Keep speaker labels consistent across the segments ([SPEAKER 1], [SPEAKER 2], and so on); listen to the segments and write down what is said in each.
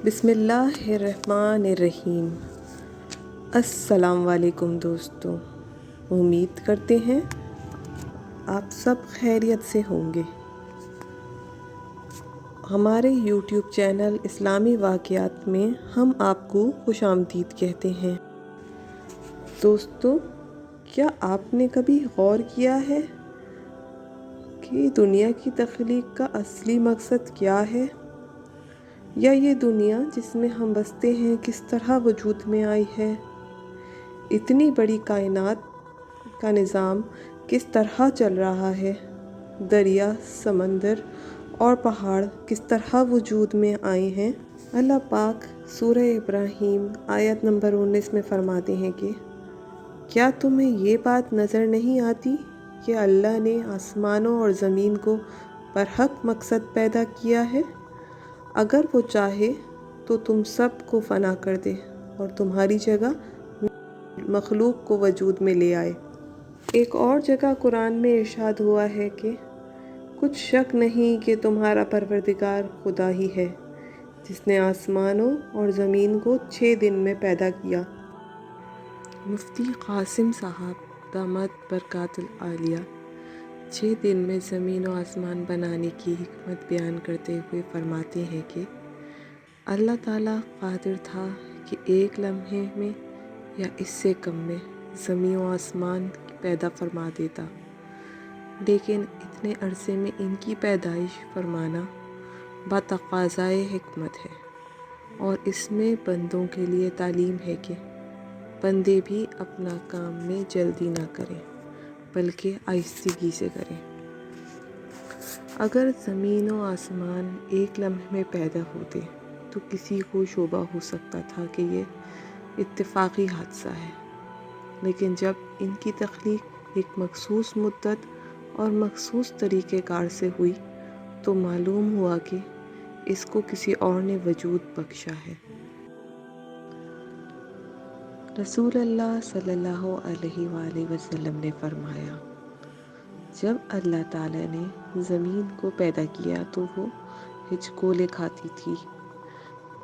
[SPEAKER 1] بسم اللہ الرحمن الرحیم۔ السلام علیکم دوستوں، امید کرتے ہیں آپ سب خیریت سے ہوں گے۔ ہمارے یوٹیوب چینل اسلامی واقعات میں ہم آپ کو خوش آمدید کہتے ہیں۔ دوستوں، کیا آپ نے کبھی غور کیا ہے کہ دنیا کی تخلیق کا اصلی مقصد کیا ہے؟ یا یہ دنیا جس میں ہم بستے ہیں کس طرح وجود میں آئی ہے؟ اتنی بڑی کائنات کا نظام کس طرح چل رہا ہے؟ دریا، سمندر اور پہاڑ کس طرح وجود میں آئے ہیں؟ اللہ پاک سورہ ابراہیم آیت نمبر 19 میں فرماتے ہیں کہ کیا تمہیں یہ بات نظر نہیں آتی کہ اللہ نے آسمانوں اور زمین کو برحق مقصد پیدا کیا ہے؟ اگر وہ چاہے تو تم سب کو فنا کر دے اور تمہاری جگہ مخلوق کو وجود میں لے آئے۔ ایک اور جگہ قرآن میں ارشاد ہوا ہے کہ کچھ شک نہیں کہ تمہارا پروردگار خدا ہی ہے جس نے آسمانوں اور زمین کو 6 دن میں پیدا کیا۔ مفتی قاسم صاحب دامت برکات العالیہ 6 دن میں زمین و آسمان بنانے کی حکمت بیان کرتے ہوئے فرماتے ہیں کہ اللہ تعالیٰ قادر تھا کہ ایک لمحے میں یا اس سے کم میں زمین و آسمان پیدا فرما دیتا، لیکن اتنے عرصے میں ان کی پیدائش فرمانا بتقاضائے حکمت ہے، اور اس میں بندوں کے لیے تعلیم ہے کہ بندے بھی اپنا کام میں جلدی نہ کریں بلکہ آہستگی سے کریں۔ اگر زمین و آسمان ایک لمحے میں پیدا ہوتے تو کسی کو شبہ ہو سکتا تھا کہ یہ اتفاقی حادثہ ہے، لیکن جب ان کی تخلیق ایک مخصوص مدت اور مخصوص طریقہ کار سے ہوئی تو معلوم ہوا کہ اس کو کسی اور نے وجود بخشا ہے۔ رسول اللہ صلی اللہ علیہ وآلہ وسلم نے فرمایا، جب اللہ تعالیٰ نے زمین کو پیدا کیا تو وہ ہچکولے کھاتی تھی،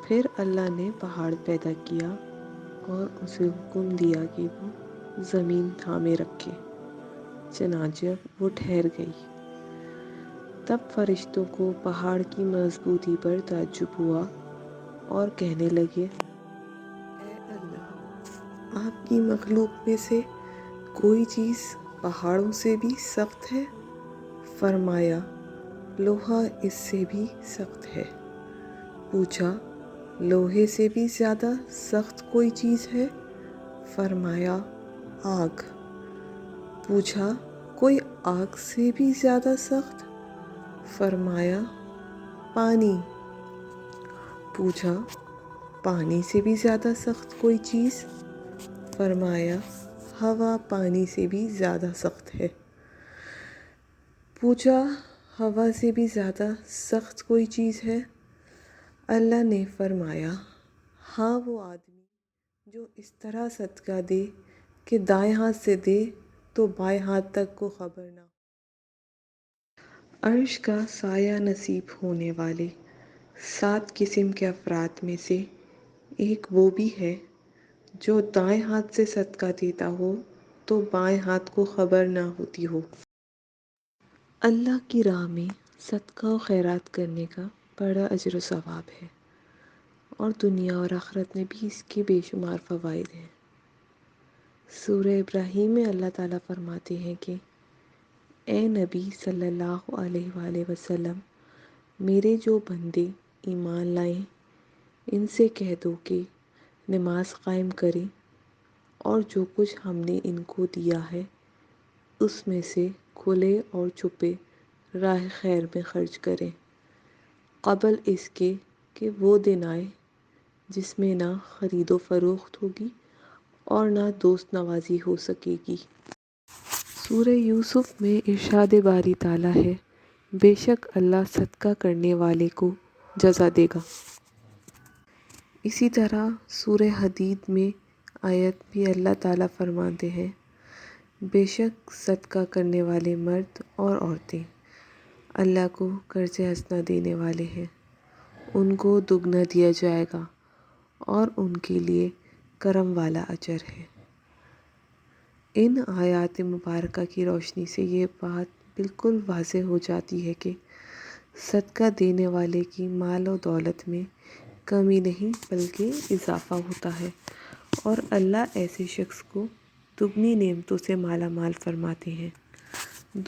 [SPEAKER 1] پھر اللہ نے پہاڑ پیدا کیا اور اسے حکم دیا کہ وہ زمین تھامے رکھے، چنانچہ وہ ٹھہر گئی۔ تب فرشتوں کو پہاڑ کی مضبوطی پر تعجب ہوا اور کہنے لگے، اے اللہ، آپ کی مخلوق میں سے کوئی چیز پہاڑوں سے بھی سخت ہے؟ فرمایا، لوہا اس سے بھی سخت ہے۔ پوچھا، لوہے سے بھی زیادہ سخت کوئی چیز ہے؟ فرمایا، آگ۔ پوچھا، کوئی آگ سے بھی زیادہ سخت؟ فرمایا، پانی۔ پوچھا، پانی سے بھی زیادہ سخت کوئی چیز؟ فرمایا، ہوا پانی سے بھی زیادہ سخت ہے۔ پوچھا، ہوا سے بھی زیادہ سخت کوئی چیز ہے؟ اللہ نے فرمایا، ہاں، وہ آدمی جو اس طرح صدقہ دے کہ دائیں ہاتھ سے دے تو بائیں ہاتھ تک کو خبر نہ ہو۔ عرش کا سایہ نصیب ہونے والے 7 قسم کے افراد میں سے ایک وہ بھی ہے جو دائیں ہاتھ سے صدقہ دیتا ہو تو بائیں ہاتھ کو خبر نہ ہوتی ہو۔ اللہ کی راہ میں صدقہ و خیرات کرنے کا بڑا اجر و ثواب ہے، اور دنیا اور آخرت میں بھی اس کے بے شمار فوائد ہیں۔ سورہ ابراہیم میں اللہ تعالیٰ فرماتے ہیں کہ اے نبی صلی اللہ علیہ وآلہ وسلم، میرے جو بندے ایمان لائیں ان سے کہہ دو کہ نماز قائم کریں اور جو کچھ ہم نے ان کو دیا ہے اس میں سے کھلے اور چھپے راہ خیر میں خرچ کریں، قبل اس کے کہ وہ دن آئے جس میں نہ خرید و فروخت ہوگی اور نہ دوست نوازی ہو سکے گی۔ سورہ یوسف میں ارشاد باری تعالیٰ ہے، بے شک اللہ صدقہ کرنے والے کو جزا دے گا۔ اسی طرح سورہ حدید میں آیت بھی اللہ تعالیٰ فرماتے ہیں، بے شک صدقہ کرنے والے مرد اور عورتیں اللہ کو قرض حسنہ دینے والے ہیں، ان کو دگنا دیا جائے گا اور ان کے لیے کرم والا اجر ہے۔ ان آیات مبارکہ کی روشنی سے یہ بات بالکل واضح ہو جاتی ہے کہ صدقہ دینے والے کی مال و دولت میں کمی نہیں بلکہ اضافہ ہوتا ہے، اور اللہ ایسے شخص کو دگنی نعمتوں سے مالا مال فرماتے ہیں۔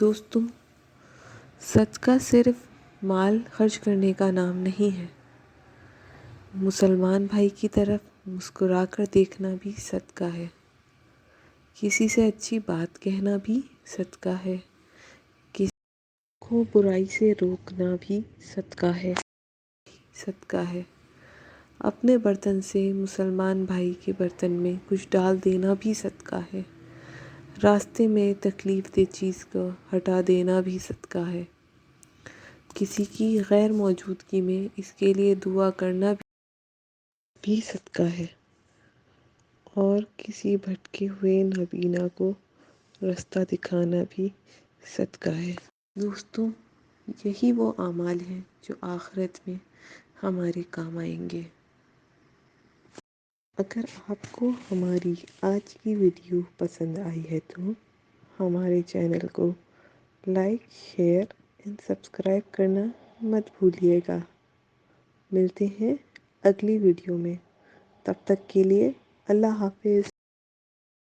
[SPEAKER 1] دوستو، صدقہ صرف مال خرچ کرنے کا نام نہیں ہے۔ مسلمان بھائی کی طرف مسکرا کر دیکھنا بھی صدقہ ہے، کسی سے اچھی بات کہنا بھی صدقہ ہے، کسی کو برائی سے روکنا بھی صدقہ ہے، اپنے برتن سے مسلمان بھائی کے برتن میں کچھ ڈال دینا بھی صدقہ ہے، راستے میں تکلیف دہ چیز کو ہٹا دینا بھی صدقہ ہے، کسی کی غیر موجودگی میں اس کے لیے دعا کرنا بھی صدقہ ہے، اور کسی بھٹکے ہوئے نابینا کو راستہ دکھانا بھی صدقہ ہے۔ دوستو، یہی وہ اعمال ہیں جو آخرت میں ہمارے کام آئیں گے۔ اگر آپ کو ہماری آج کی ویڈیو پسند آئی ہے تو ہمارے چینل کو لائک، شیئر اینڈ سبسکرائب کرنا مت بھولیے گا۔ ملتے ہیں اگلی ویڈیو میں، تب تک کے لیے اللہ حافظ۔